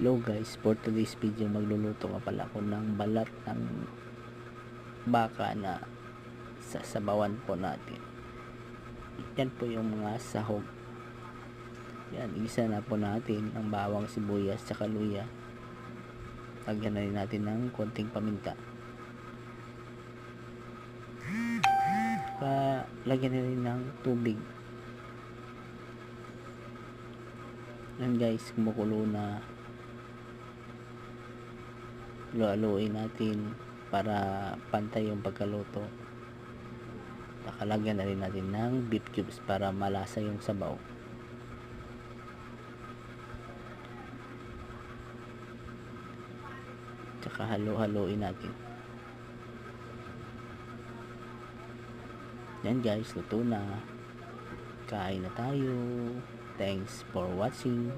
Hello guys, for today's video magluluto nga pala ako ng balat ng baka na sasabawan po natin. Yan po yung mga sahog. Yan, isa na po natin ang bawang, sibuyas, tsaka luya. Lagyan na rin natin ng konting paminta. Lagyan na rin ng tubig. Yan guys, kumukulo na. Haluin natin para pantay yung pagkaluto. Nakalagyan na rin natin ng beef cubes para malasa yung sabaw. Tsaka haluin natin. Yan guys, luto na. Kain na tayo. Thanks for watching.